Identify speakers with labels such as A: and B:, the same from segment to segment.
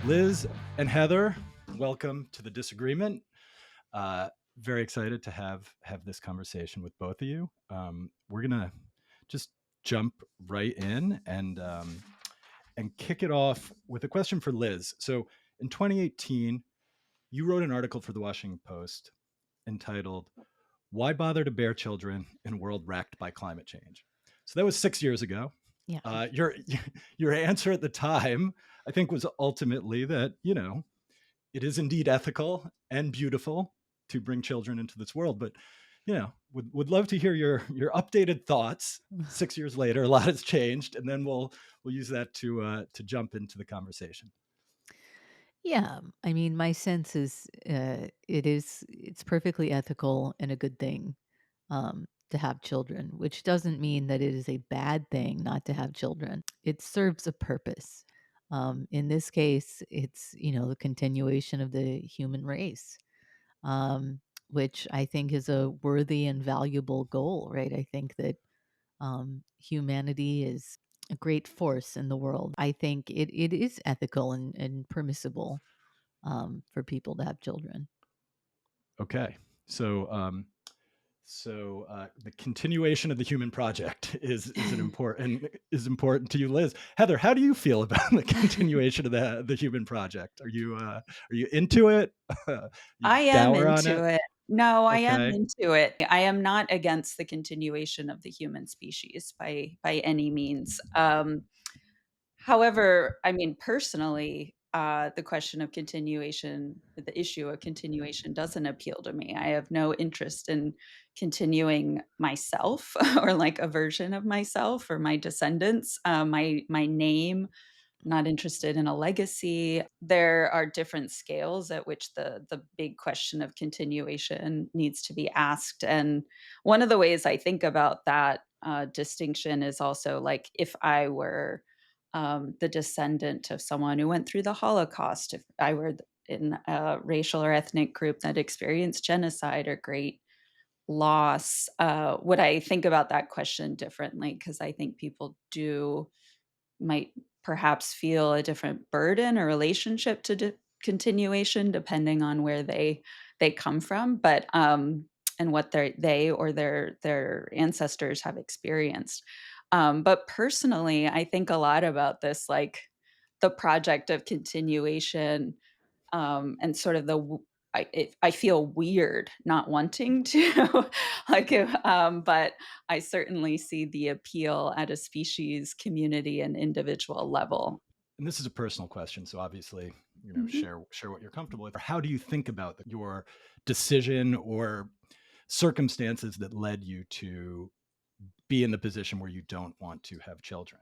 A: Liz and Heather, welcome to the Disagreement. Very excited to have this conversation with both of you. We're gonna just jump right in and kick it off with a question for Liz. So in 2018, you wrote an article for the Washington Post entitled "Why Bother to Bear Children in a World Wrecked by Climate Change?" So that was 6 years ago.
B: Yeah.
A: Your answer at the time, I think, was ultimately that, it is indeed ethical and beautiful to bring children into this world. But, would love to hear your updated thoughts 6 years later. A lot has changed, and then we'll use that to jump into the conversation.
B: Yeah. I mean, my sense is it's perfectly ethical and a good thing to have children, which doesn't mean that it is a bad thing not to have children. It serves a purpose. In this case, it's, the continuation of the human race, which I think is a worthy and valuable goal, right? I think that humanity is a great force in the world. I think it is ethical and permissible for people to have children.
A: Okay. So the continuation of the human project is important to you, Liz. Heather, how do you feel about the continuation of the human project? Are you into it? You
C: I am
A: dour on
C: into
A: it?
C: it. No, I am
A: Okay.
C: into it. I am not against the continuation of the human species by any means. However, I mean, personally, the question of continuation, the issue of continuation doesn't appeal to me. I have no interest in continuing myself or like a version of myself or my descendants, my name. Not interested in a legacy. There are different scales at which the big question of continuation needs to be asked. And one of the ways I think about that distinction is also like if I were the descendant of someone who went through the Holocaust, if I were in a racial or ethnic group that experienced genocide or great loss, would I think about that question differently? Because I think people do might perhaps feel a different burden or relationship to continuation depending on where they come from, but and what they or their ancestors have experienced. But personally, I think a lot about this, like the project of continuation, and sort of I feel weird not wanting to like but I certainly see the appeal at a species, community, and individual level.
A: And this is a personal question, so obviously,
C: Mhm.
A: share what you're comfortable with. How do you think about your decision or circumstances that led you to be in the position where you don't want to have children?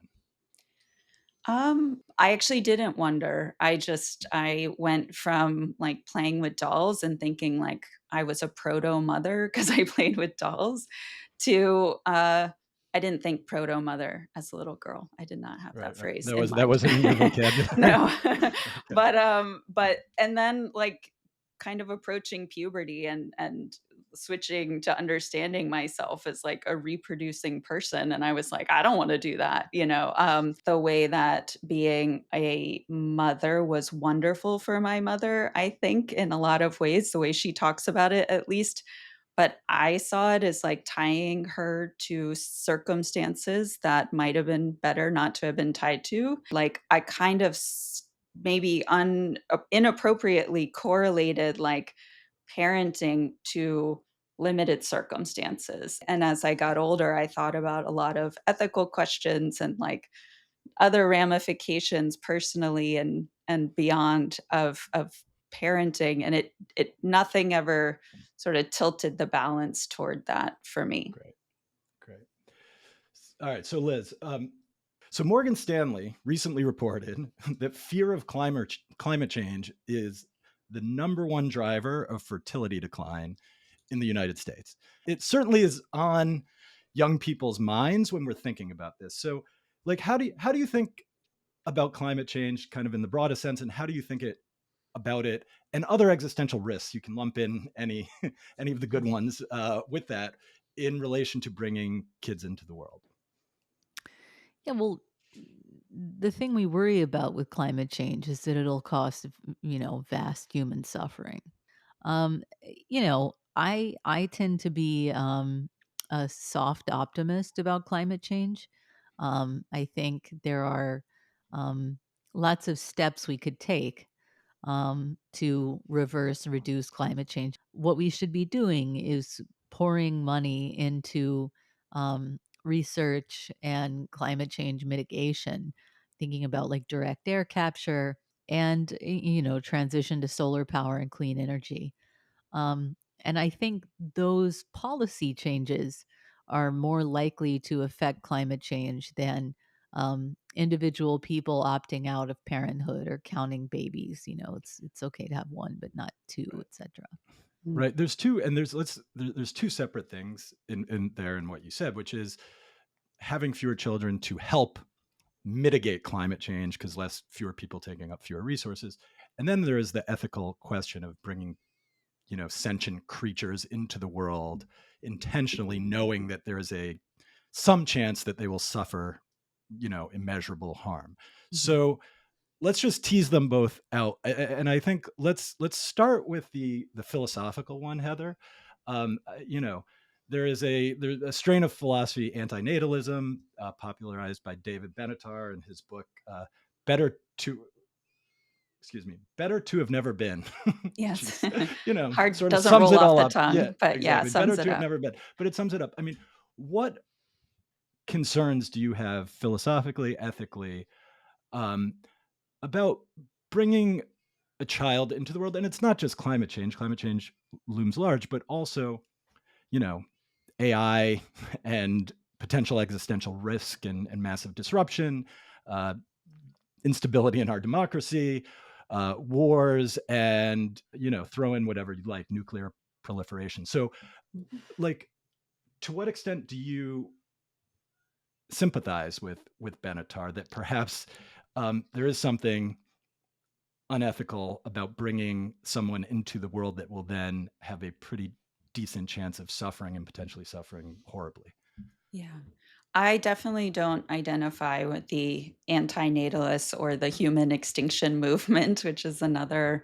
C: I actually didn't wonder. I went from like playing with dolls and thinking like I was a proto mother because I played with dolls to I didn't think proto mother as a little girl. I did not have
A: Right,
C: that
A: right.
C: phrase
A: That
C: in
A: was that
C: mind.
A: wasn't in your vocabulary.
C: No.
A: Okay.
C: But and then like kind of approaching puberty and switching to understanding myself as like a reproducing person, and I was like I don't want to do that, the way that being a mother was wonderful for my mother, I think in a lot of ways, the way she talks about it at least, but I saw it as like tying her to circumstances that might have been better not to have been tied to. Like I kind of maybe inappropriately correlated like parenting to limited circumstances. And as I got older, I thought about a lot of ethical questions and like other ramifications personally and beyond of parenting, and it nothing ever sort of tilted the balance toward that for me.
A: Great. Great. All right. So Liz, so Morgan Stanley recently reported that fear of climate change is the number one driver of fertility decline in the United States. It certainly is on young people's minds when we're thinking about this. So, like, how do you think about climate change, kind of in the broadest sense, and how do you think about it and other existential risks? You can lump in any any of the good ones with that in relation to bringing kids into the world.
B: Yeah, well, the thing we worry about with climate change is that it'll cause, vast human suffering. I tend to be a soft optimist about climate change. I think there are um, lots of steps we could take to reverse and reduce climate change. What we should be doing is pouring money into research and climate change mitigation, thinking about like direct air capture and, transition to solar power and clean energy. And I think those policy changes are more likely to affect climate change than individual people opting out of parenthood or counting babies. It's okay to have one, but not two,
A: Right.
B: etc.
A: Right. There's two, and there's two separate things in there in what you said, which is having fewer children to help mitigate climate change because fewer people taking up fewer resources. And then there is the ethical question of bringing, sentient creatures into the world intentionally, knowing that there is some chance that they will suffer, immeasurable harm. So let's just tease them both out, and I think let's start with the philosophical one, Heather. There's a strain of philosophy, anti-natalism, popularized by David Benatar in his book, better to better to have never been.
C: Yes.
A: Which is,
C: Hard,
A: sort of
C: doesn't
A: sums
C: roll
A: it
C: off
A: all
C: the
A: up. Yeah,
C: tongue, but yeah,
A: exactly, better
C: sums it
A: to have
C: up.
A: never been, but it sums it up. I mean, what concerns do you have philosophically, ethically, um, about bringing a child into the world? And it's not just climate change. Climate change looms large, but also, you know, AI and potential existential risk and massive disruption, uh, instability in our democracy, wars, and, throw in whatever you like, nuclear proliferation. So, like, to what extent do you sympathize with Benatar that perhaps there is something unethical about bringing someone into the world that will then have a pretty decent chance of suffering and potentially suffering horribly?
C: Yeah. I definitely don't identify with the anti-natalists or the human extinction movement, which is another,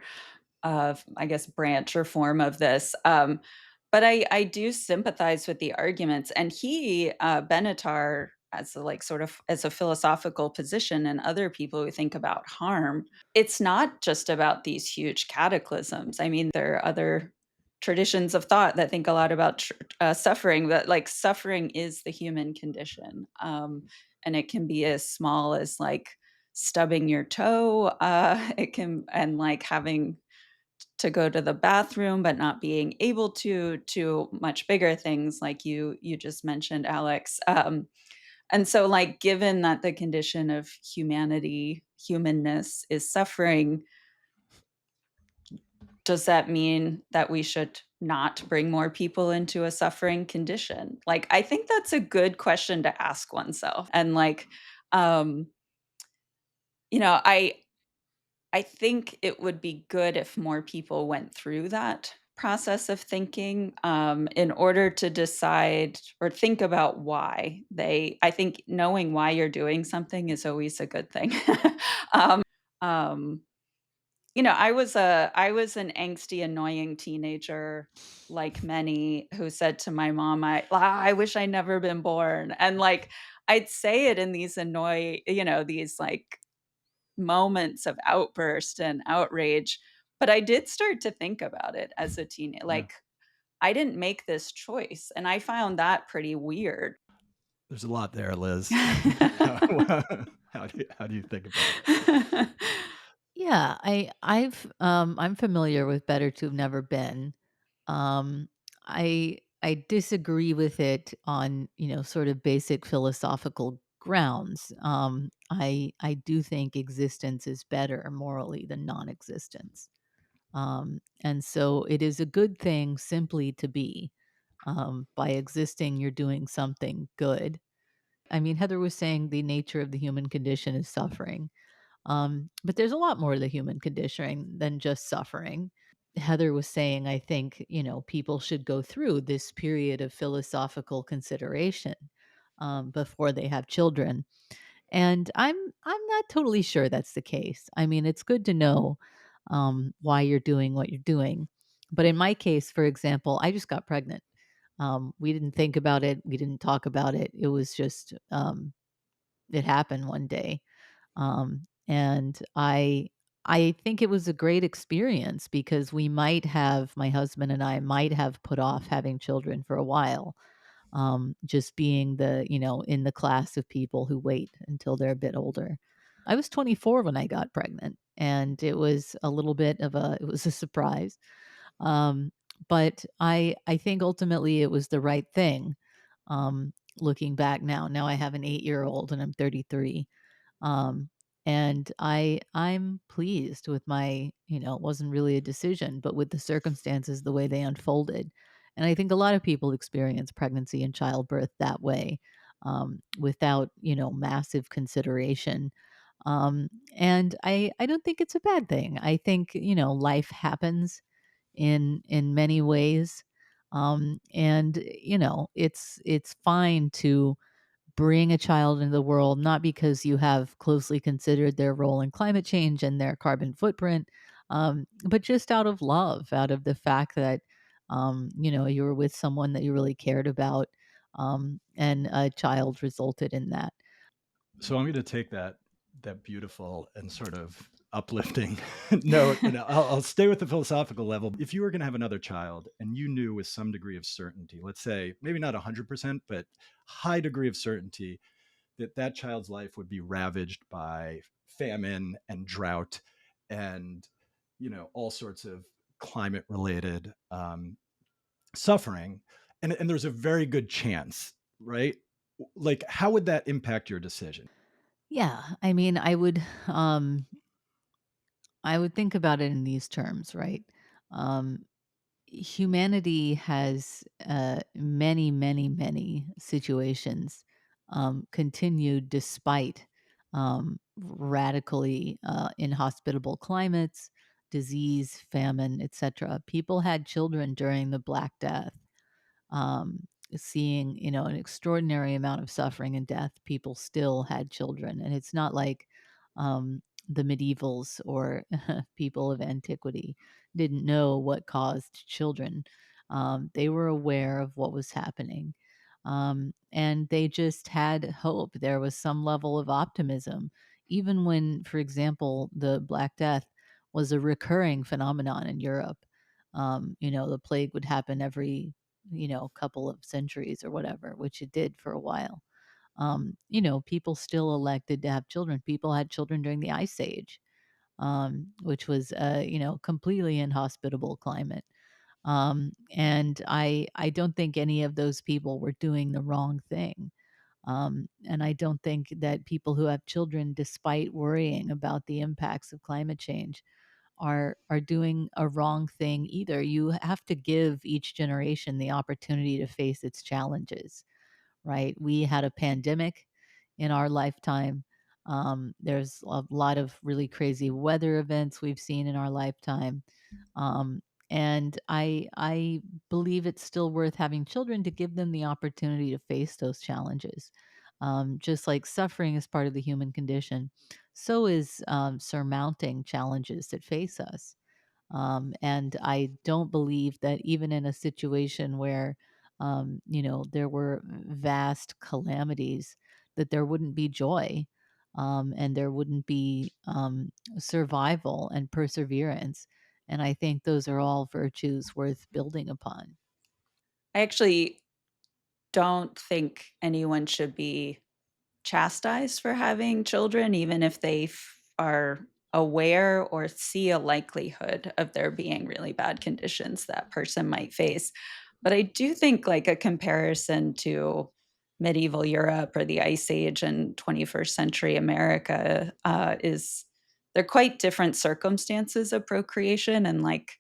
C: I guess, branch or form of this. But I do sympathize with the arguments, and Benatar, as a, like, sort of as a philosophical position, and other people who think about harm, it's not just about these huge cataclysms. I mean, there are other traditions of thought that think a lot about suffering, that like suffering is the human condition, and it can be as small as like stubbing your toe. It can, and like having to go to the bathroom but not being able to much bigger things like you just mentioned, Alex. And so, like, given that the condition of humanness is suffering, does that mean that we should not bring more people into a suffering condition? Like, I think that's a good question to ask oneself. And like, um, you know, I think it would be good if more people went through that process of thinking, in order to decide or think about why I think knowing why you're doing something is always a good thing. um, I was an angsty, annoying teenager, like many, who said to my mom, I wish I'd never been born." And, like, I'd say it in these these, like, moments of outburst and outrage, but I did start to think about it as a
A: Yeah.
C: like, I didn't make this choice, and I found that pretty weird.
A: There's a lot there, Liz. How do you think about it?
B: Yeah, I'm familiar with Better to Have Never Been. Um, I disagree with it on, sort of basic philosophical grounds. I do think existence is better morally than non-existence. And so it is a good thing simply to be. By existing, you're doing something good. I mean, Heather was saying the nature of the human condition is suffering. But there's a lot more to the human condition than just suffering. Heather was saying, I think, people should go through this period of philosophical consideration before they have children. And I'm not totally sure that's the case. I mean, it's good to know why you're doing what you're doing. But in my case, for example, I just got pregnant. We didn't think about it. We didn't talk about it. It was just it happened one day. And I think it was a great experience because my husband and I might have put off having children for a while, just being in the class of people who wait until they're a bit older. I was 24 when I got pregnant, and it was it was a surprise. Um, but I think ultimately it was the right thing. Looking back now I have an 8-year old and I'm 33. Um, and I'm pleased with it wasn't really a decision, but with the circumstances, the way they unfolded. And I think a lot of people experience pregnancy and childbirth that way, without, massive consideration. And I don't think it's a bad thing. I think, life happens in many ways. And it's fine to bring a child into the world, not because you have closely considered their role in climate change and their carbon footprint, but just out of love, out of the fact that, you were with someone that you really cared about, and a child resulted in that.
A: So I'm going to take that beautiful and sort of uplifting note, and I'll stay with the philosophical level. If you were going to have another child and you knew with some degree of certainty, let's say maybe not 100%, but high degree of certainty that that child's life would be ravaged by famine and drought and all sorts of climate related suffering, and there's a very good chance, right? Like, how would that impact your decision?
B: Yeah, I mean, I would think about it in these terms, right? Um, Humanity has many, many, many situations continued despite radically inhospitable climates, disease, famine, etc. People had children during the Black Death, um, seeing an extraordinary amount of suffering and death. People still had children, and it's not like the medievals or people of antiquity didn't know what caused children. They were aware of what was happening, and they just had hope. There was some level of optimism, even when, for example, the Black Death was a recurring phenomenon in Europe. The plague would happen every couple of centuries or whatever, which it did for a while. People still elected to have children. People had children during the Ice Age, which was completely inhospitable climate. And I don't think any of those people were doing the wrong thing. And I don't think that people who have children, despite worrying about the impacts of climate change, are doing a wrong thing either. You have to give each generation the opportunity to face its challenges, right? We had a pandemic in our lifetime. There's a lot of really crazy weather events we've seen in our lifetime. Um, and I believe it's still worth having children to give them the opportunity to face those challenges. Just like suffering is part of the human condition, so is surmounting challenges that face us. And I don't believe that even in a situation where, there were vast calamities, that there wouldn't be joy, and there wouldn't be survival and perseverance. And I think those are all virtues worth building upon.
C: I actually don't think anyone should be chastised for having children, even if they are aware or see a likelihood of there being really bad conditions that person might face. But I do think like a comparison to medieval Europe or the Ice Age and 21st century America is they're quite different circumstances of procreation, and like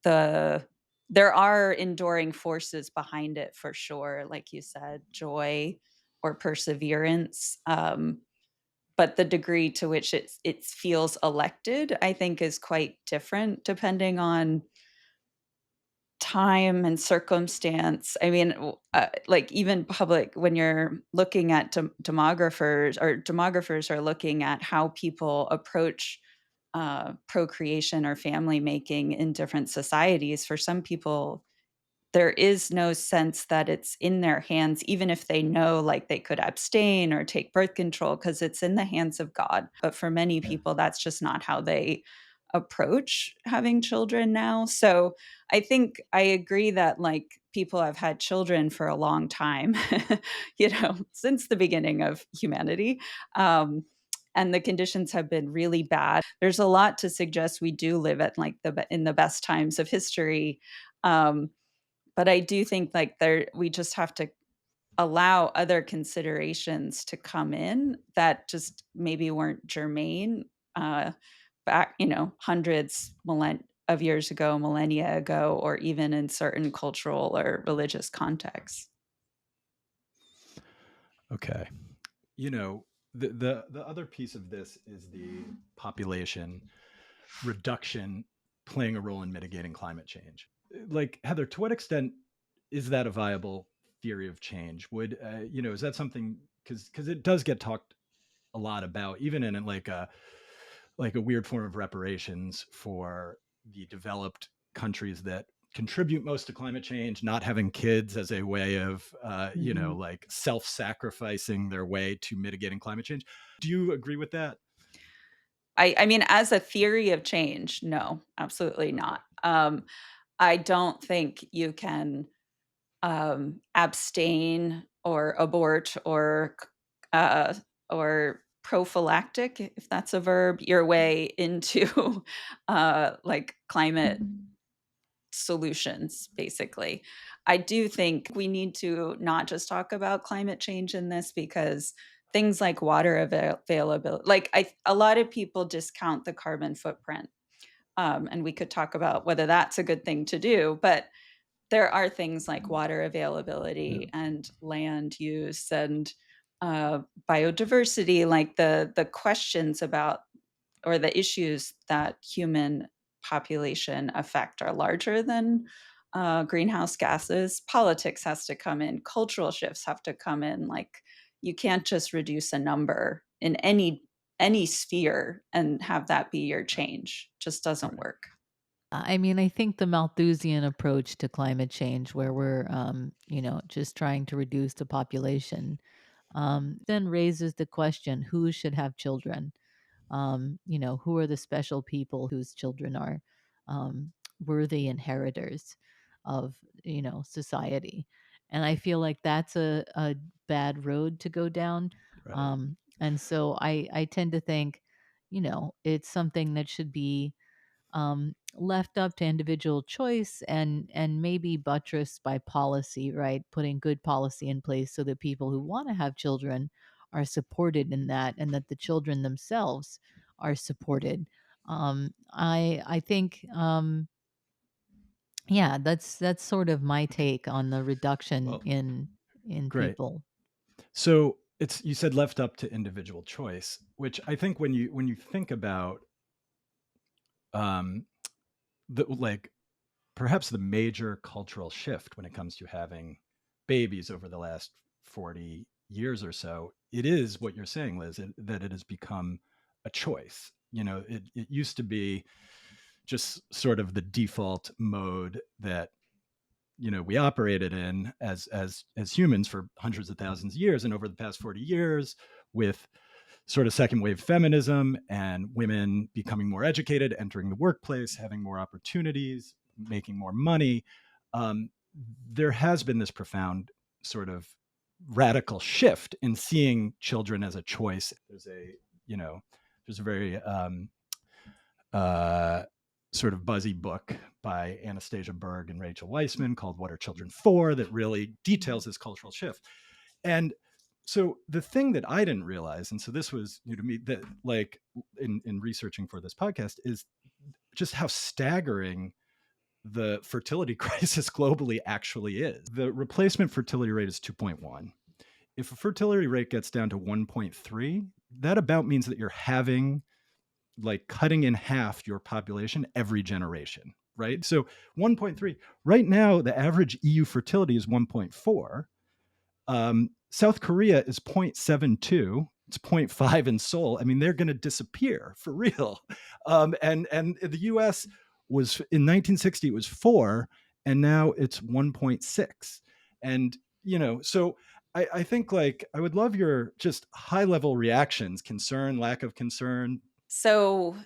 C: the there are enduring forces behind it for sure, like you said, joy or perseverance. But the degree to which it feels elected, I think, is quite different depending on time and circumstance. I mean, like even public, when you're looking at demographers are looking at how people approach procreation or family making in different societies. For some people, there is no sense that it's in their hands, even if they know like they could abstain or take birth control, because it's in the hands of God. But for many people, that's just not how they approach having children now. So I think I agree that like people have had children for a long time, since the beginning of humanity. And the conditions have been really bad. There's a lot to suggest we do live at like in the best times of history. Um, but I do think like we just have to allow other considerations to come in that just maybe weren't germane back, hundreds of years ago, millennia ago, or even in certain cultural or religious contexts.
A: Okay. The other piece of this is the population reduction playing a role in mitigating climate change. Like, Heather, to what extent is that a viable theory of change? Would is that something, because it does get talked a lot about, even in like a weird form of reparations for the developed countries that contribute most to climate change, not having kids as a way of like self-sacrificing their way to mitigating climate change. Do you agree with that?
C: I mean, as a theory of change, no, absolutely not. I don't think you can abstain or abort or prophylactic, if that's a verb, your way into like climate solutions, basically. I do think we need to not just talk about climate change in this, because things like water availability, like a lot of people discount the carbon footprint. And we could talk about whether that's a good thing to do, but there are things like water availability and land use and biodiversity, like the questions about, or the issues that human population affect are larger than greenhouse gases. Politics has to come in, cultural shifts have to come in. Like, you can't just reduce a number in any sphere and have that be your change. Just doesn't work.
B: I mean, I think the Malthusian approach to climate change, where we're, just trying to reduce the population, then raises the question: who should have children? Who are the special people whose children are worthy inheritors of, society? And I feel like that's a bad road to go down.
A: Right.
B: And so I tend to think, it's something that should be left up to individual choice and maybe buttressed by policy, right? Putting good policy in place so that people who want to have children are supported in that, and that the children themselves are supported. I think, yeah, that's sort of my take on the reduction
A: Well,
B: in
A: great.
B: people.
A: So you said left up to individual choice, which I think when you think about um like perhaps the major cultural shift when it comes to having babies over the last 40 years or so, it is what you're saying, Liz, that it has become a choice. It used to be just sort of the default mode that we operated in as humans for hundreds of thousands of years. And over the past 40 years, with sort of second wave feminism and women becoming more educated, entering the workplace, having more opportunities, making more money, um, there has been this profound sort of radical shift in seeing children as a choice. There's a very uh, sort of buzzy book by Anastasia Berg and Rachel Weissman called What Are Children For? That really details this cultural shift. And so the thing that I didn't realize, and so this was new to me, that like in researching for this podcast, is just how staggering the fertility crisis globally actually is. The replacement fertility rate is 2.1. If a fertility rate gets down to 1.3, that about means that you're having like cutting in half your population every generation. right? So 1.3. Right now, the average EU fertility is 1.4. South Korea is 0.72. It's 0.5 in Seoul. I mean, they're going to disappear for real. And the U.S. was in 1960 it was 4, and now it's 1.6. And so I think like I would love your just high level reactions, concern, lack of concern.
C: So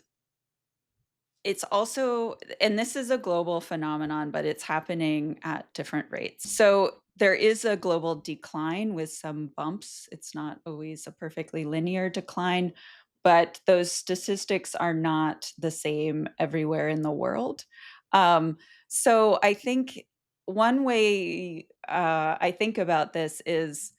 C: it's also, and this is a global phenomenon, but it's happening at different rates. So there is a global decline with some bumps. It's not always a perfectly linear decline, but those statistics are not the same everywhere in the world. So I think one way I think about this is,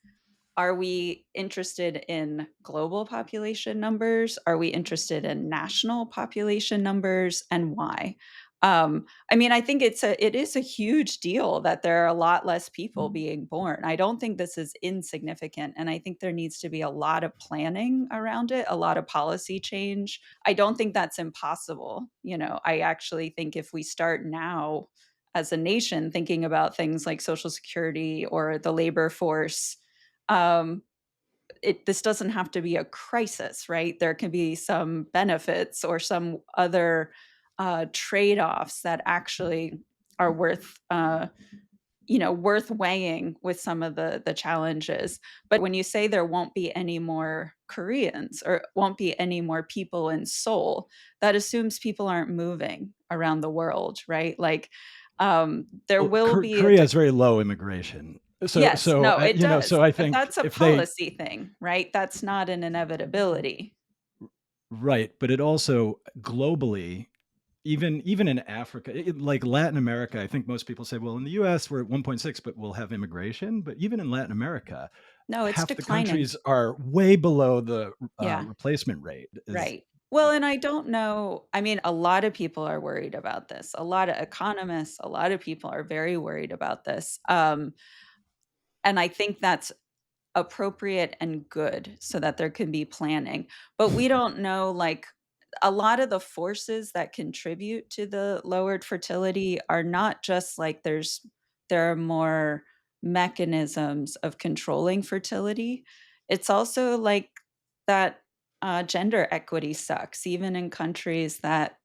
C: are we interested in global population numbers? Are we interested in national population numbers, and why? I mean, I think it is a huge deal that there are a lot less people being born. I don't think this is insignificant, and I think there needs to be a lot of planning around it, a lot of policy change. I don't think that's impossible. I actually think if we start now as a nation thinking about things like Social Security or the labor force, um, this doesn't have to be a crisis, right? There can be some benefits or some other trade-offs that actually are worth weighing with some of the challenges. But when you say there won't be any more Koreans or won't be any more people in Seoul, that assumes people aren't moving around the world, right? Like, there
A: Well,
C: will be a
A: Korea has very low immigration. So
C: Yes, no, it does,
A: so I
C: but
A: think
C: that's a
A: if they
C: policy thing, right? That's not an inevitability.
A: right, but it also globally, even in Africa, like Latin America, I think most people say, well, in the US, we're at 1.6, but we'll have immigration. But even in Latin America,
C: No, it's
A: half the
C: declining.
A: countries are way below the
C: Yeah,
A: replacement rate. Is
C: right. Well,
A: yeah.
C: and I don't know, I mean, a lot of people are worried about this. A lot of economists, a lot of people are very worried about this. And I think that's appropriate and good so that there can be planning. But we don't know, like, a lot of the forces that contribute to the lowered fertility are not just like there are more mechanisms of controlling fertility. It's also like that gender equity sucks, even in countries that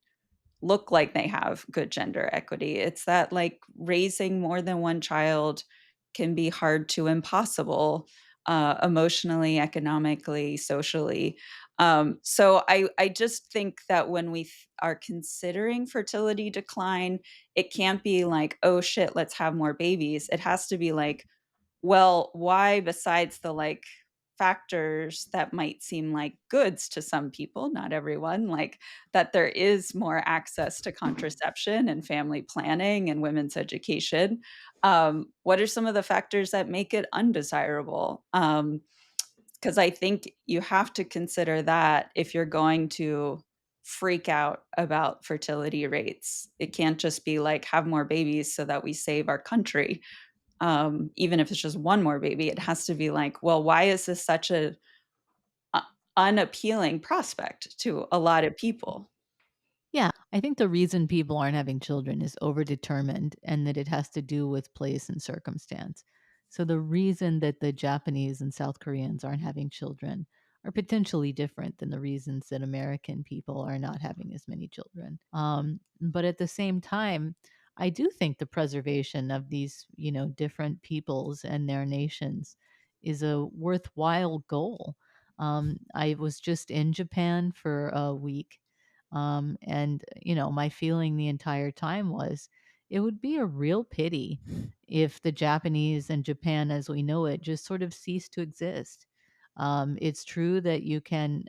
C: look like they have good gender equity. It's that like raising more than one child can be hard to impossible, emotionally, economically, socially. So I just think that when we are considering fertility decline, it can't be like, oh shit, let's have more babies. It has to be like, well, why, besides the like factors that might seem like goods to some people, not everyone, like that there is more access to contraception and family planning and women's education. What are some of the factors that make it undesirable? Because I think you have to consider that if you're going to freak out about fertility rates. It can't just be like, have more babies so that we save our country. Even if it's just one more baby, it has to be like, well, why is this such a uh, unappealing prospect to a lot of people?
B: Yeah, I think the reason people aren't having children is overdetermined and that it has to do with place and circumstance. So the reason that the Japanese and South Koreans aren't having children are potentially different than the reasons that American people are not having as many children. But at the same time, I do think the preservation of these, different peoples and their nations is a worthwhile goal. I was just in Japan for a week, and, my feeling the entire time was it would be a real pity if the Japanese and Japan as we know it just sort of ceased to exist. It's true that you can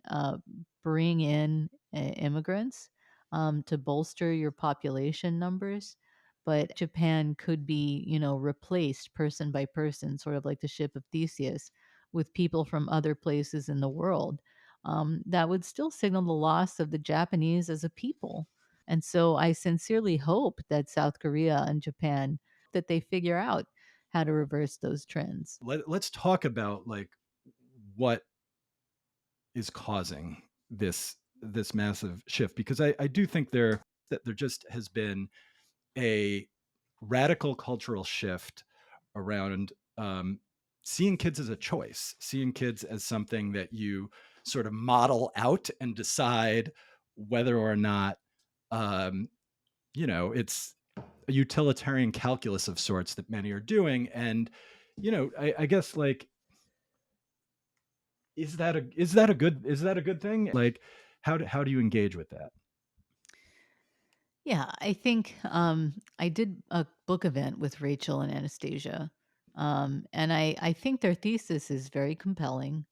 B: bring in immigrants to bolster your population numbers, but Japan could be, replaced person by person, sort of like the ship of Theseus, with people from other places in the world. That would still signal the loss of the Japanese as a people. And so I sincerely hope that South Korea and Japan that they figure out how to reverse those trends.
A: Let's talk about like what is causing this massive shift, because I do think there just has been a radical cultural shift around seeing kids as a choice, seeing kids as something that you sort of model out and decide whether or not, it's a utilitarian calculus of sorts that many are doing. And, I guess, like, is that a good thing? Like, how do you engage with that?
B: Yeah, I think I did a book event with Rachel and Anastasia, and I think their thesis is very compelling.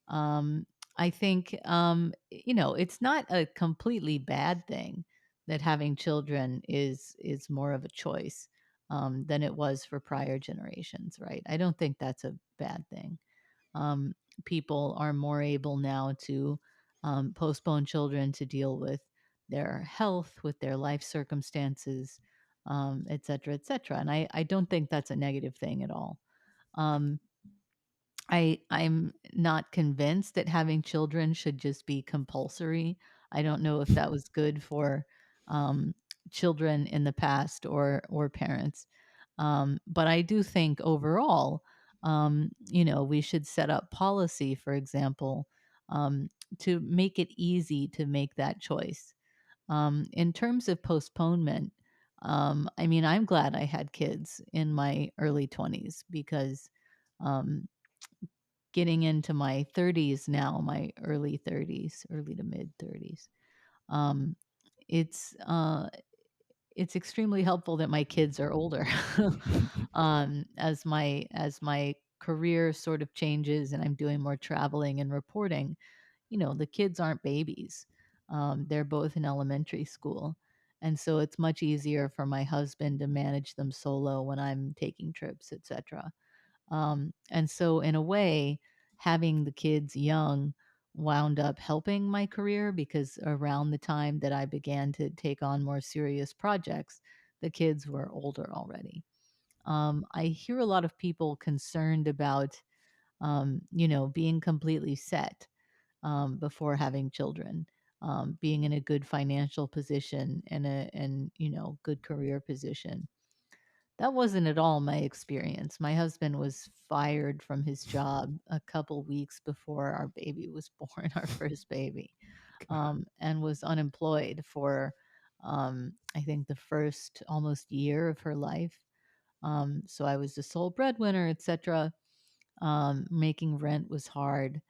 B: Um, I think it's not a completely bad thing that having children is more of a choice than it was for prior generations, right? I don't think that's a bad thing. um, People are more able now to postpone children to deal with their health, with their life circumstances, et cetera, et cetera. And I don't think that's a negative thing at all. Um, I'm not convinced that having children should just be compulsory. I don't know if that was good for um, children in the past or parents. But I do think overall, we should set up policy, for example, um, to make it easy to make that choice. In terms of postponement, I mean, I'm glad I had kids in my early 20s because um, getting into my 30s now, my early 30s, early to mid 30s. Um, it's uh, it's extremely helpful that my kids are older. As my career sort of changes and I'm doing more traveling and reporting, the kids aren't babies. They're both in elementary school. And so it's much easier for my husband to manage them solo when I'm taking trips, etc. And so, in a way, having the kids young wound up helping my career because around the time that I began to take on more serious projects, the kids were older already. I hear a lot of people concerned about, being completely set before having children, being in a good financial position and good career position. That wasn't at all my experience. My husband was fired from his job a couple weeks before our baby was born, our first baby, and was unemployed for, I think, the first almost year of her life. So I was the sole breadwinner, etc. Making rent was hard,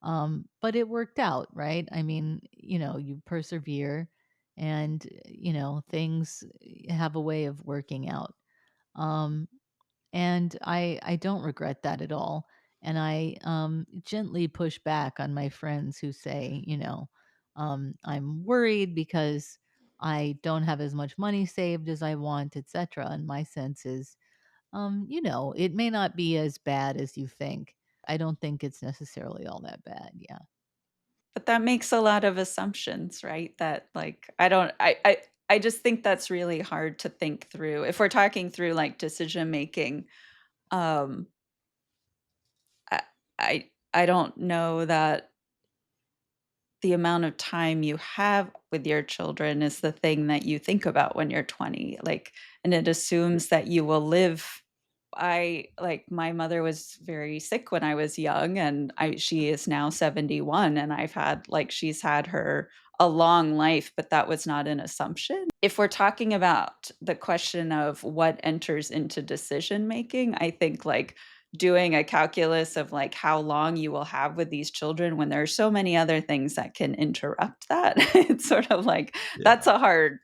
B: but it worked out, right? I mean, you persevere, and things have a way of working out. Um, and I don't regret that at all. And I gently push back on my friends who say, I'm worried because I don't have as much money saved as I want, etc. And my sense is, it may not be as bad as you think. I don't think it's necessarily all that bad. Yeah.
C: But that makes a lot of assumptions, right? That, like, I just think that's really hard to think through. If we're talking through, like, decision making, um, I I don't know that the amount of time you have with your children is the thing that you think about when you're 20, like, and it assumes that you will live. My mother was very sick when I was young, and she is now 71, and she's had her a long life, but that was not an assumption. If we're talking about the question of what enters into decision making, I think, like, doing a calculus of, like, how long you will have with these children when there are so many other things that can interrupt that, it's sort of like,
A: Yeah.
C: that's a hard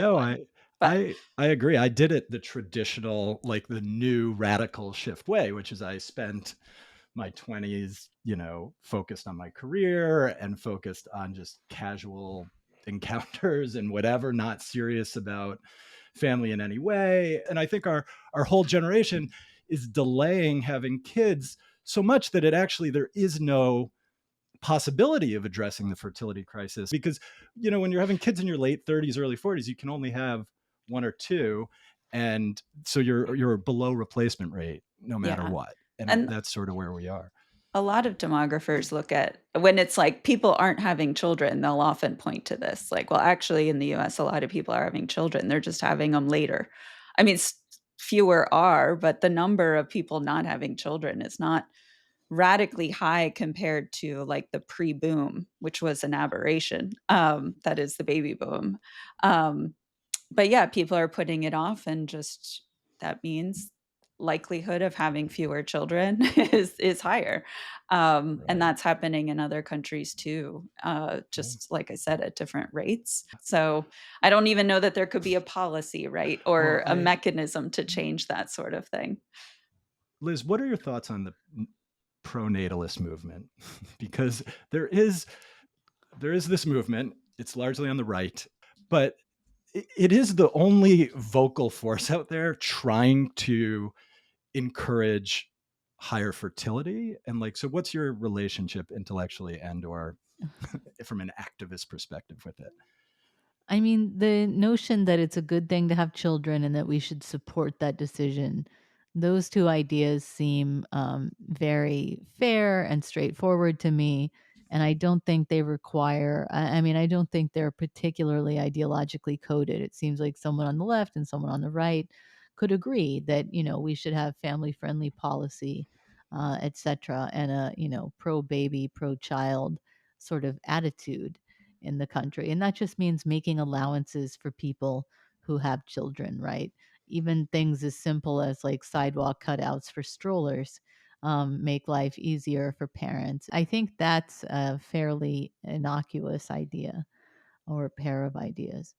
A: No,
C: one. But
A: I agree. I did it the traditional, like the new radical shift way, which is I spent my 20s, focused on my career and focused on just casual encounters and whatever, not serious about family in any way. And I think our whole generation is delaying having kids so much that there is no possibility of addressing the fertility crisis, because when you're having kids in your late 30s, early 40s, you can only have one or two, and so you're below replacement rate no matter
C: yeah.
A: what. And
C: And
A: that's sort of where we are.
C: A lot of demographers look at when it's like people aren't having children, they'll often point to this. Like, well, actually, in the US, a lot of people are having children. They're just having them later. I mean, fewer are, but the number of people not having children is not radically high compared to like the pre-boom, which was an aberration. That is the baby boom. Um, but yeah, people are putting it off, and just that means likelihood of having fewer children is higher. And
A: Right.
C: that's happening in other countries too,
A: Yeah.
C: just like I said, at different rates. So I don't even know that there could be a policy, right,
A: Well,
C: or a mechanism to change that sort of thing.
A: Liz, what are your thoughts on the pro-natalist movement? Because there is this movement. It's largely on the right, but it is the only vocal force out there trying to encourage higher fertility. And like, so what's your relationship intellectually and or from an activist perspective with it?
B: I mean, the notion that it's a good thing to have children and that we should support that decision, those two ideas seem very fair and straightforward to me. And I don't think they require, I mean, I don't think they're particularly ideologically coded. It seems like someone on the left and someone on the right could agree that, we should have family friendly policy, et cetera, and a, pro baby, pro child sort of attitude in the country. And that just means making allowances for people who have children, right? Even things as simple as like sidewalk cutouts for strollers make life easier for parents. I think that's a fairly innocuous idea or a pair of ideas.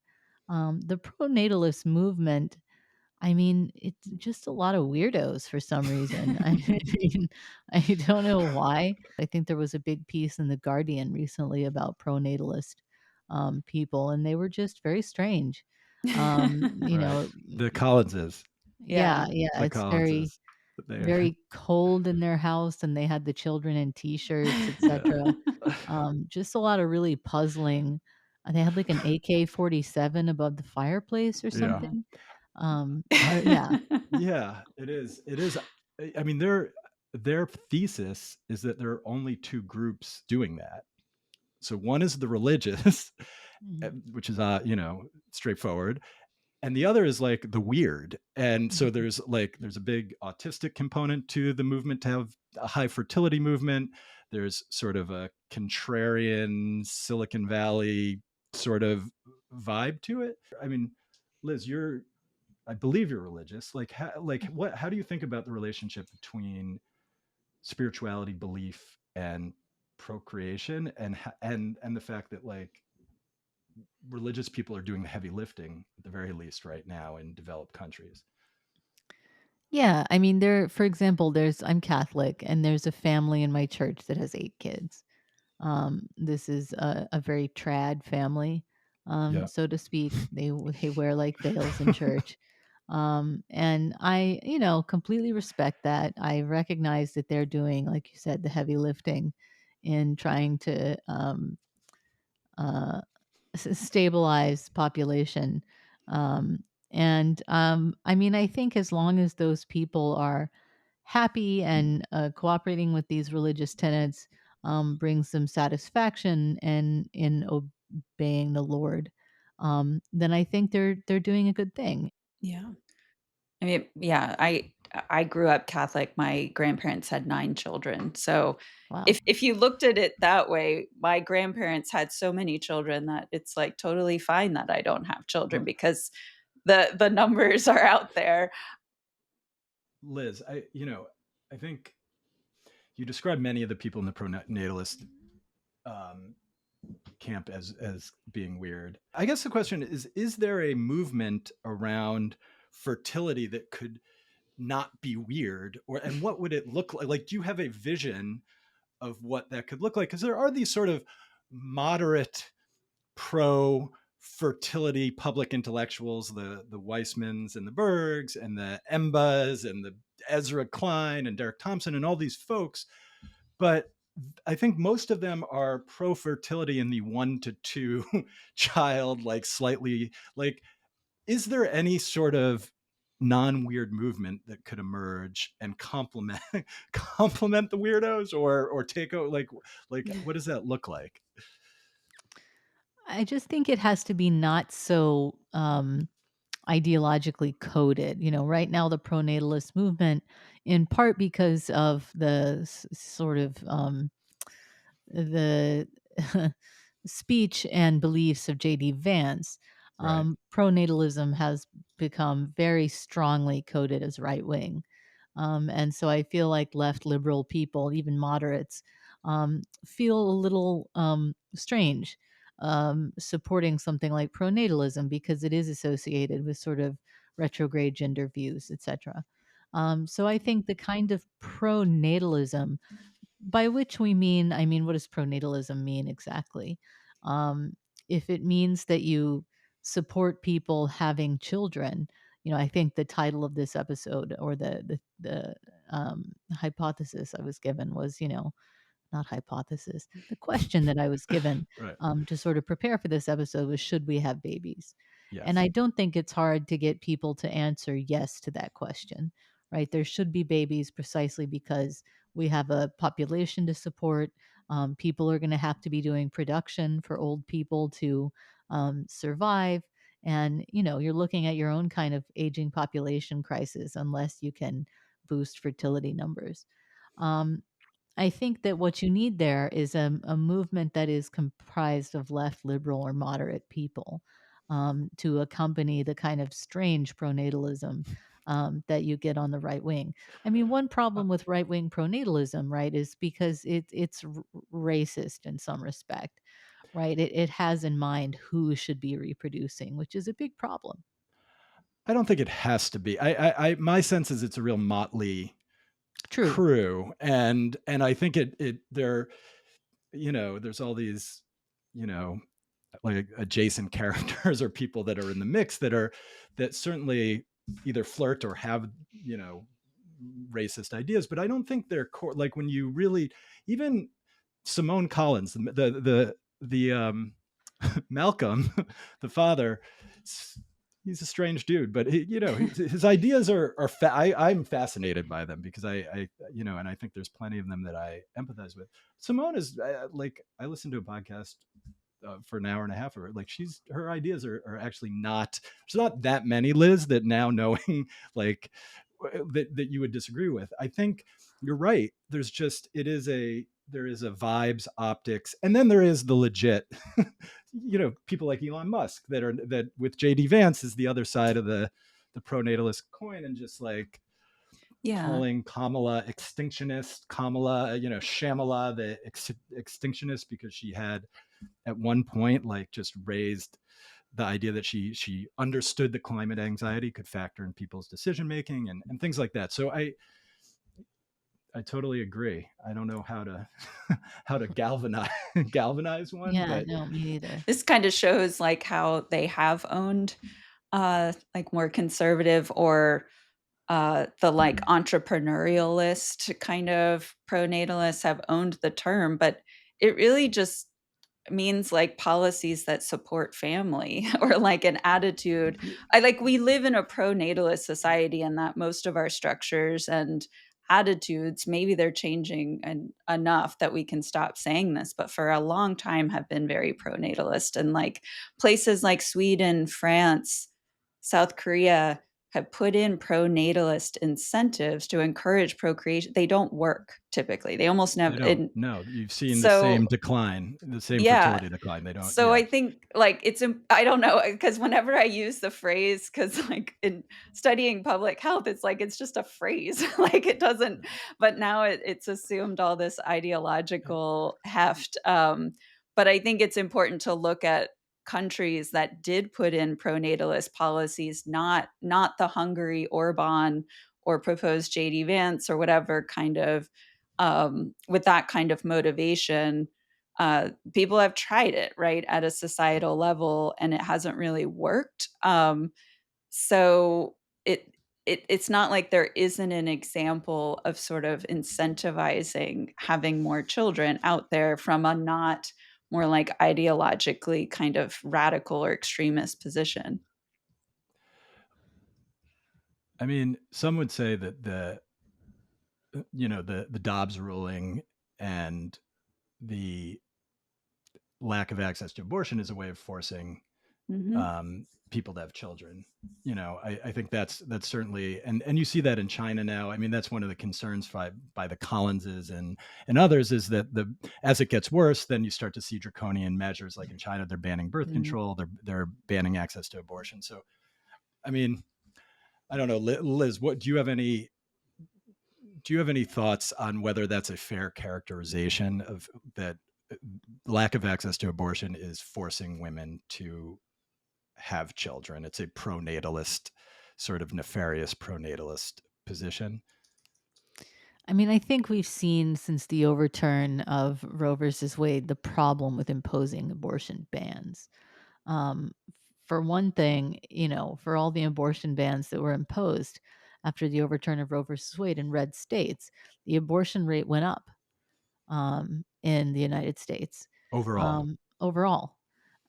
B: The pro-natalist movement, I mean, it's just a lot of weirdos for some reason. I mean, I don't know why. I think there was a big piece in The Guardian recently about pro-natalist people, and they were just very strange.
A: Right. The Collinses,
B: Yeah,
C: Yeah.
B: yeah,
A: the
B: it's very,
A: Collinses, they
B: very cold in their house, and they had the children in t-shirts,
A: yeah.
B: etc. Just a lot of really puzzling. They had like an AK-47 above the fireplace or
A: Yeah.
C: Yeah.
B: something.
A: I
B: Yeah.
A: Yeah, it is. It is. I mean, their thesis is that there are only two groups doing that. So one is the religious,
B: Mhm,
A: which is straightforward, and the other is like the weird. And so
B: mhm.
A: there's a big autistic component to the movement to have a high fertility movement. There's sort of a contrarian Silicon Valley sort of vibe to it. I mean, Liz, I believe you're religious. How do you think about the relationship between spirituality, belief, and procreation, and the fact that like religious people are doing the heavy lifting at the very least right now in developed countries?
B: Yeah, I mean, for example, I'm Catholic, and there's a family in my church that has 8 kids. This is a very trad family,
A: Yeah.
B: so to speak. They wear like veils in church. And I, completely respect that. I recognize that they're doing, like you said, the heavy lifting in trying to uh, stabilize population. And I mean, I think as long as those people are happy and cooperating with these religious tenets brings them satisfaction and in obeying the Lord, then I think they're doing a good thing.
C: Yeah. I mean, yeah, I grew up Catholic. My grandparents had 9 children. So
B: Wow.
C: if you looked at it that way, my grandparents had so many children that it's like totally fine that I don't have children
A: Well,
C: because the numbers are out there.
A: Liz, I think you described many of the people in the pro-natalist um, camp as being weird. I guess the question is there a movement around fertility that could not be weird, and what would it look like? Like, do you have a vision of what that could look like? Because there are these sort of moderate pro fertility public intellectuals, the Weissmans and the Bergs and the Embas and the Ezra Klein and Derek Thompson and all these folks. But I think most of them are pro fertility in the 1 to 2 child, like slightly like, is there any sort of non-weird movement that could emerge and complement complement the weirdos, or take out, like what does that look like?
B: I just think it has to be not so ideologically coded. Right now, the pro-natalist movement, in part because of the sort of the speech and beliefs of J.D. Vance,
A: Right.
B: pro-natalism has become very strongly coded as right wing. And so I feel like left liberal people, even moderates, feel a little strange supporting something like pronatalism because it is associated with sort of retrograde gender views, etc. So I think the kind of pronatalism, by which I mean, what does pronatalism mean exactly? Um, if it means that you support people having children, I think the title of this episode, or the hypothesis I was given was, not hypothesis. The question that I was given
A: Right.
B: to sort of prepare for this episode was, should we have babies? And
A: Yes.
B: I don't think it's hard to get people to answer yes to that question, right? There should be babies precisely because we have a population to support. People are going to have to be doing production for old people to survive. And, you're looking at your own kind of aging population crisis unless you can boost fertility numbers. Um, I think that what you need there is a movement that is comprised of left, liberal, or moderate people to accompany the kind of strange pronatalism that you get on the right wing. I mean, one
A: Uh,
B: problem with right wing pronatalism, right, is because it's racist in some respect, right? It has in mind who should be reproducing, which is a big problem.
A: I don't think it has to be. My sense is it's a real motley
B: True.
A: crew, and I think there, there's all these, you know, like adjacent characters or people that are in the mix that certainly either flirt or have, racist ideas, but I don't think they're core. Like when you really, even Simone Collins, the Malcolm, the father, he's a strange dude, but his ideas I'm fascinated by them because and I think there's plenty of them that I empathize with. Simone is like, I listened to a podcast for an hour and a half of her. Like her ideas are actually not, there's not that many, Liz, that now knowing like that you would disagree with. I think you're right. There is a vibes, optics, and then there is the legit, people like Elon Musk that with JD Vance is the other side of the pro-natalist coin, and just like
C: Yeah.
A: calling Kamala extinctionist, Shamala the extinctionist, because she had at one point like just raised the idea that she understood that climate anxiety could factor in people's decision making and things like that. So I totally agree. I don't know how to how to galvanize one,
B: Yeah,
A: but
B: no, me neither.
C: This kind of shows like how they have owned like more conservative or the like entrepreneurialist kind of pronatalists have owned the term, but it really just means like policies that support family or like an attitude. We live in a pro-natalist society, and that most of our structures and attitudes, maybe they're changing enough that we can stop saying this, but for a long time have been very pro-natalist. And like places like Sweden, France, South Korea have put in pro-natalist incentives to encourage procreation. They don't work typically. They almost
A: they
C: never.
A: don't. No, you've seen the same
C: So
A: decline, the same
C: yeah,
A: fertility decline. They don't.
C: so
A: Yeah,
C: I think like I don't know, because whenever I use the phrase, because like in studying public health, it's like it's just a phrase, like it doesn't. But now it's assumed all this ideological heft. But I think it's important to look at countries that did put in pro-natalist policies, not the Hungary Orban or proposed JD Vance or whatever kind of with that kind of motivation. People have tried it, right, at a societal level, and it hasn't really worked. So it's not like there isn't an example of sort of incentivizing having more children out there from a not more like ideologically kind of radical or extremist position.
A: I mean, some would say that the Dobbs ruling and the lack of access to abortion is a way of forcing people to have children. I think that's certainly, and you see that in China now. I mean, that's one of the concerns by the Collinses and others, is that as it gets worse, then you start to see draconian measures. Like in China, they're banning birth control, they're banning access to abortion. So, I mean, I don't know, Liz, do you have any thoughts on whether that's a fair characterization of that lack of access to abortion is forcing women to have children? It's a pro-natalist, sort of nefarious pro-natalist position.
B: I mean, I think we've seen since the overturn of Roe versus Wade the problem with imposing abortion bans. Um, for one thing, for all the abortion bans that were imposed after the overturn of Roe versus Wade in red states, the abortion rate went up in the United States overall.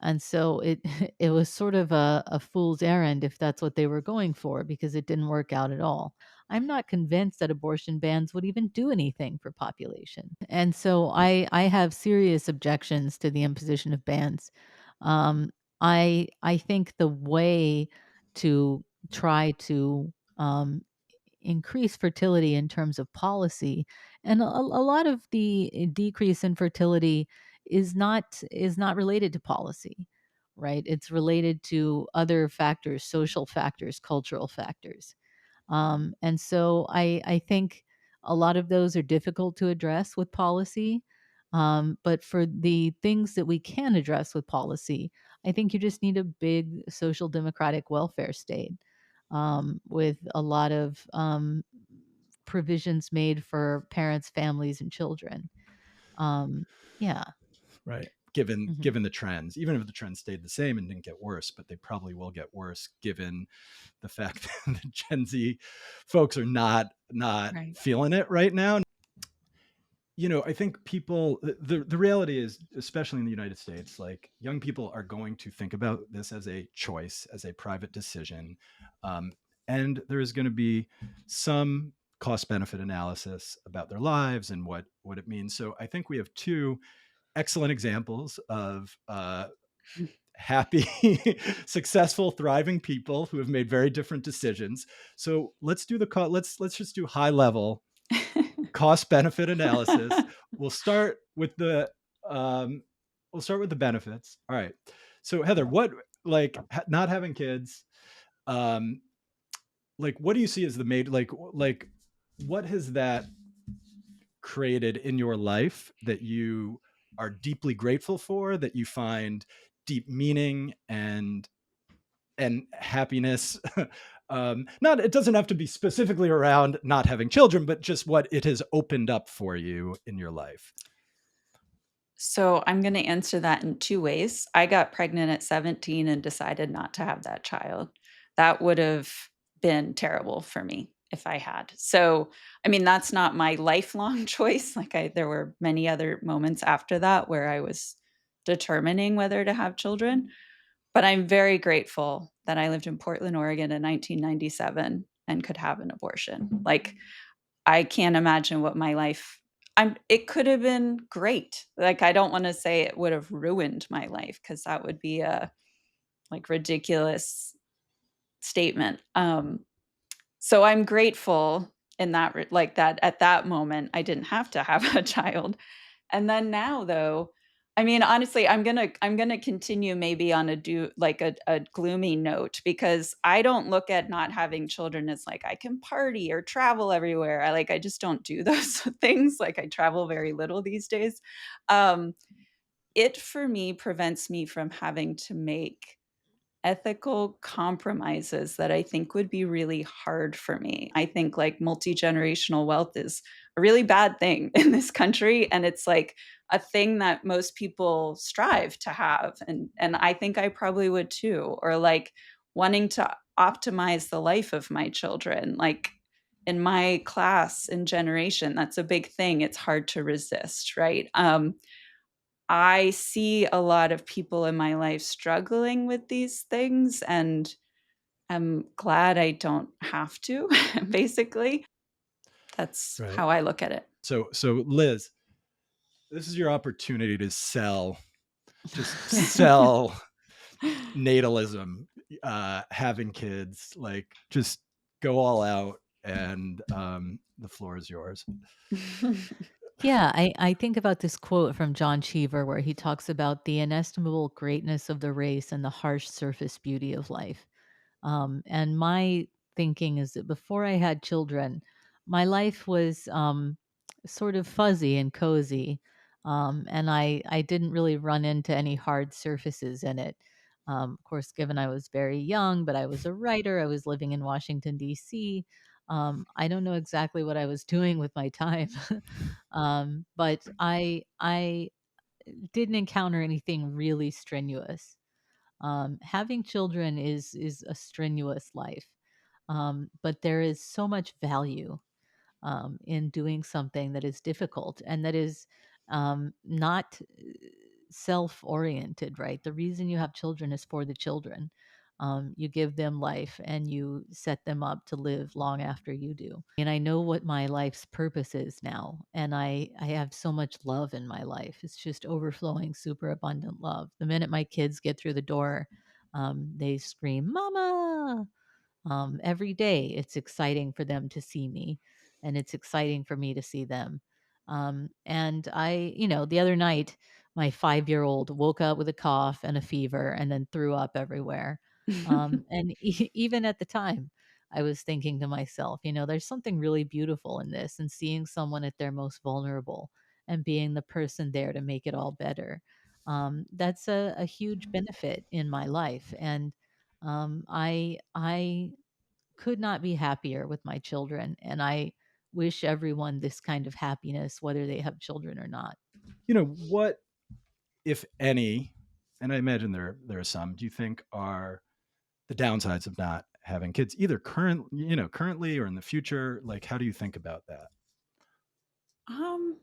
B: And so it it was sort of a fool's errand if that's what they were going for, because it didn't work out at all. I'm not convinced that abortion bans would even do anything for population. And so I have serious objections to the imposition of bans. I think the way to try to increase fertility in terms of policy, and a lot of the decrease in fertility is not related to policy, right? It's related to other factors, social factors, cultural factors. And so I think a lot of those are difficult to address with policy. But for the things that we can address with policy, I think you just need a big social democratic welfare state, with a lot of provisions made for parents, families, and children. Um, yeah.
A: Right. Given
B: Mhm.
A: the trends, even if the trends stayed the same and didn't get worse, but they probably will get worse given the fact that the Gen Z folks are not
C: Right.
A: feeling it right now. I think people, the reality is, especially in the United States, like, young people are going to think about this as a choice, as a private decision. And there is going to be some cost benefit analysis about their lives and what it means. So I think we have two excellent examples of happy, successful, thriving people who have made very different decisions. So let's do let's just do high level cost benefit analysis. We'll start with the benefits. All right. So Heather, what, like, not having kids, um, like, what do you see as the major, like what has that created in your life that you are deeply grateful for, that you find deep meaning and happiness? Not, it doesn't have to be specifically around not having children, but just what it has opened up for you in your life.
C: So I'm going to answer that in two ways. I got pregnant at 17 and decided not to have that child. That would have been terrible for me if I had. So, I mean, that's not my lifelong choice. There were many other moments after that where I was determining whether to have children. But I'm very grateful that I lived in Portland, Oregon in 1997 and could have an abortion. Like, I can't imagine what my life it could have been great. Like, I don't wanna say it would have ruined my life, because that would be a, like, ridiculous statement. So I'm grateful in that that at that moment, I didn't have to have a child. And then now, though, I mean, honestly, I'm gonna continue maybe on a gloomy note, because I don't look at not having children as like I can party or travel everywhere. I just don't do those things. Like, I travel very little these days. Um, it for me prevents me from having to make ethical compromises that I think would be really hard for me. I think, like, multi-generational wealth is a really bad thing in this country, and it's like a thing that most people strive to have, and I think I probably would too. Or, like, wanting to optimize the life of my children. Like, in my class and generation, that's a big thing. It's hard to resist, right? I see a lot of people in my life struggling with these things, and I'm glad I don't have to, basically. That's
A: Right.
C: how I look at it.
A: So Liz, this is your opportunity to just sell natalism, having kids, like just go all out, and the floor is yours.
B: Yeah, I think about this quote from John Cheever where he talks about the inestimable greatness of the race and the harsh surface beauty of life. And my thinking is that before I had children, my life was sort of fuzzy and cozy. And I didn't really run into any hard surfaces in it. Of course, given I was very young, but I was a writer, I was living in Washington, D.C. I don't know exactly what I was doing with my time, but I didn't encounter anything really strenuous. Having children is a strenuous life, but there is so much value in doing something that is difficult and that is not self-oriented. Right, the reason you have children is for the children. You give them life and you set them up to live long after you do. And I know what my life's purpose is now, and I have so much love in my life. It's just overflowing, super abundant love. The minute my kids get through the door, they scream mama. Every day it's exciting for them to see me, and it's exciting for me to see them. And the other night my 5-year-old woke up with a cough and a fever and then threw up everywhere. And even at the time I was thinking to myself, there's something really beautiful in this, and seeing someone at their most vulnerable and being the person there to make it all better. That's a huge benefit in my life. And I could not be happier with my children, and I wish everyone this kind of happiness, whether they have children or not.
A: What, if any, and I imagine there are some, do you think are the downsides of not having kids, either currently or in the future? Like, how do you think about that?
C: Um,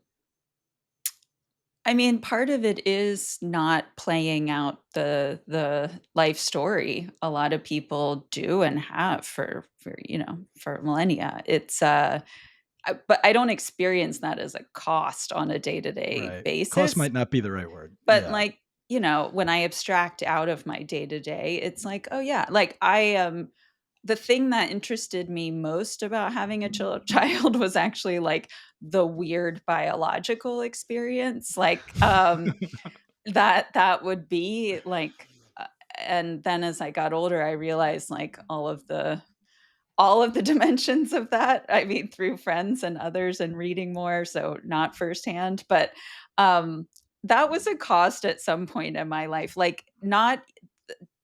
C: I mean, part of it is not playing out the life story. A lot of people do and have for millennia. But I don't experience that as a cost on a day-to-day
A: Right. Cost
C: basis.
A: might not be the right word.
C: But,
A: Yeah.
C: like, when I abstract out of my day-to-day, it's like, "Oh, yeah." Like, the thing that interested me most about having a child was actually, like, the weird biological experience, like, that would be, like and then as I got older, I realized, like, all of the dimensions of that. I mean, through friends and others and reading more, so not firsthand, but, um, that was a cost at some point in my life, like, not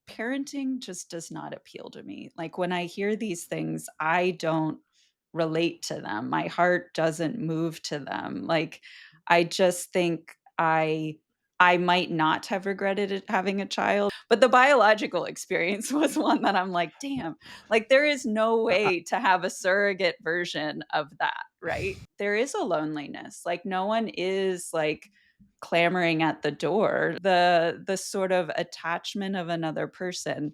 C: parenting just does not appeal to me. Like, when I hear these things, I don't relate to them. My heart doesn't move to them. Like, I just think I might not have regretted it having a child, but the biological experience was one that I'm like, "Damn, like, there is no
A: I-
C: way to have a surrogate version of that," right? There is a loneliness. Like, no one is, like, clamoring at the door. The sort of attachment of another person,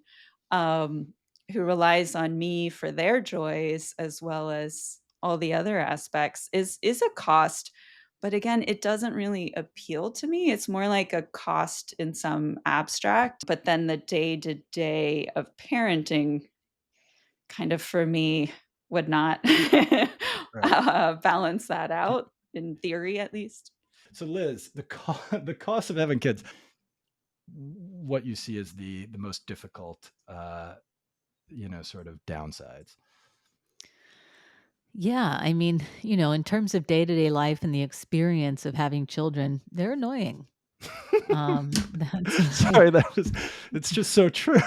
C: um, who relies on me for their joys as well as all the other aspects is a cost, but again, it doesn't really appeal to me. It's more like a cost in some abstract, but then the day-to-day of parenting kind of for me would not
A: right.
C: balance that out, in theory at least.
A: So Liz, the cost of having kids, what you see as the most difficult, sort of downsides.
B: Yeah, I mean, in terms of day-to-day life and the experience of having children, they're annoying. That's
A: Sorry, it's just so true.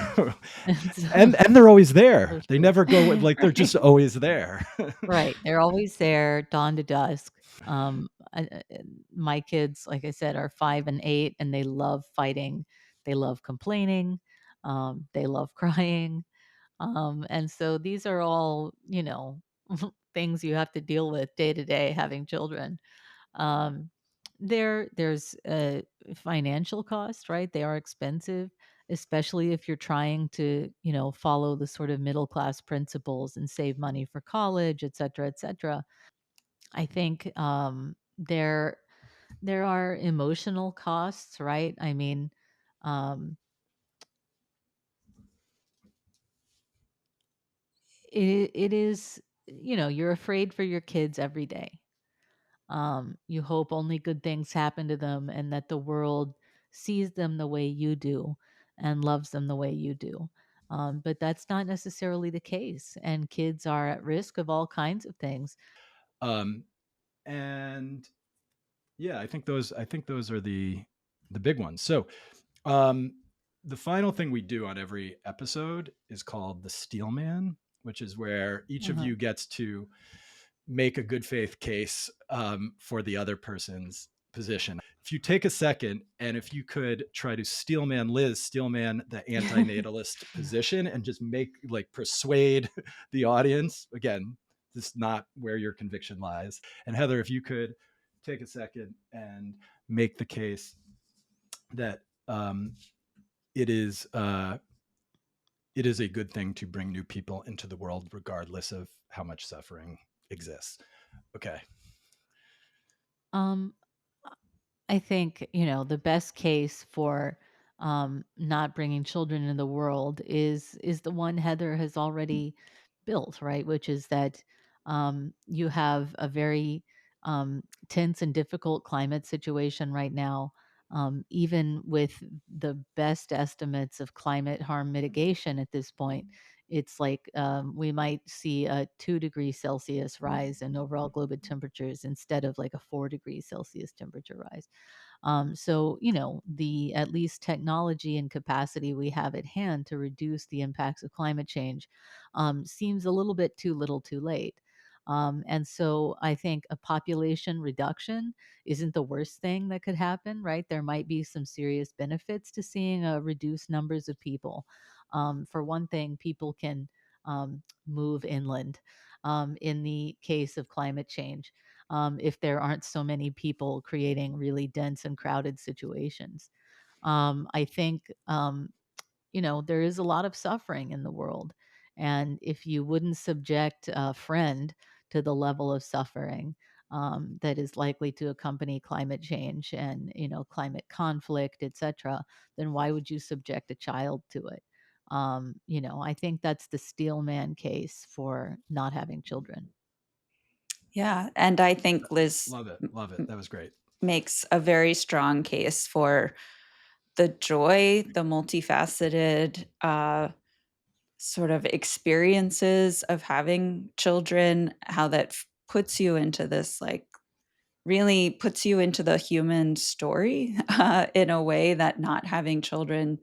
B: that's
A: And they're always there.
B: so
A: They
B: true.
A: never go, like, they're just
B: Right.
A: always there.
B: Right, they're always there, dawn to dusk. My kids, like I said, are 5 and 8, and they love fighting. They love complaining. They love crying. And so these are all, things you have to deal with day to day having children. There's a financial cost, right? They are expensive. especially if you're trying to, follow the sort of middle class principles and save money for college, et cetera, et cetera. I think there are emotional costs, right? I mean, um, it is, you're afraid for your kids every day. You hope only good things happen to them and that the world sees them the way you do and loves them the way you do. But that's not necessarily the case, and kids are at risk of all kinds of things.
A: Um, and yeah, I think those are the big ones. So um, the final thing we do on every episode is called the Steelman, which is where each of
B: Uh-huh.
A: you gets to make a good faith case for the other person's position. If you take a second and if you could try to steelman the anti-natalist position and just persuade the audience, again, this is not where your conviction lies. And Heather, if you could take a second and make the case that it is a good thing to bring new people into the world, regardless of how much suffering exists. Okay.
B: Um, I think, the best case for not bringing children into the world is the one Heather has already built, right? Which is that you have a very tense and difficult climate situation right now. Even with the best estimates of climate harm mitigation at this point, it's like we might see a 2 degrees Celsius rise in overall global temperatures instead of like a 4 degrees Celsius temperature rise. So, the at least technology and capacity we have at hand to reduce the impacts of climate change seems a little bit too little too late. And so I think a population reduction isn't the worst thing that could happen, right? There might be some serious benefits to seeing reduced numbers of people. For one thing, people can move inland in the case of climate change if there aren't so many people creating really dense and crowded situations. I think, there is a lot of suffering in the world. And if you wouldn't subject a friend to the level of suffering that is likely to accompany climate change and, climate conflict, etc., then why would you subject a child to it? I think that's the Steelman case for not having children.
C: Yeah, and I think Liz
A: Love it. Love it. That was great.
C: makes a very strong case for the joy, the multifaceted sort of experiences of having children, how that puts you into this, like, really puts you into the human story in a way that not having children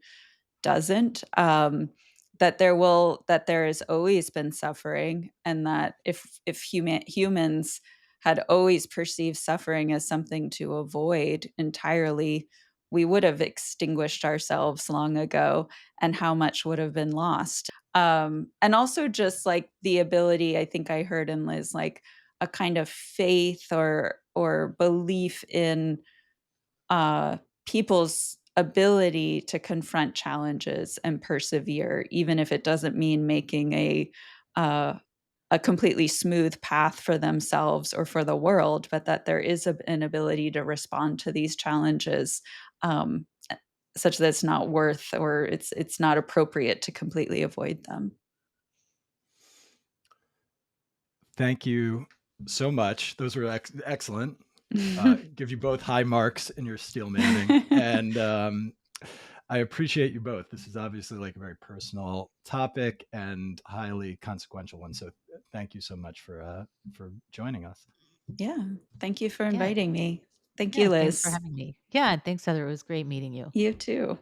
C: doesn't. That there has always been suffering, and that if humans had always perceived suffering as something to avoid entirely, we would have extinguished ourselves long ago, and how much would have been lost. And also just like the ability, I think I heard in Liz, like a kind of faith or belief in people's ability to confront challenges and persevere, even if it doesn't mean making uh, a completely smooth path for themselves or for the world, but that there is an ability to respond to these challenges um, such that it's not worth, or it's not appropriate to completely avoid them.
A: Thank you so much. Those were excellent. Give you both high marks in your steel manning. And I appreciate you both. This is obviously like a very personal topic and highly consequential one. So thank you so much for joining us.
C: Yeah. Thank you for
B: Yeah.
C: inviting me. Thank you,
B: Yeah. Thanks for
C: Liz.
B: having me. Yeah. Thanks, Heather. It was great meeting you.
C: You too.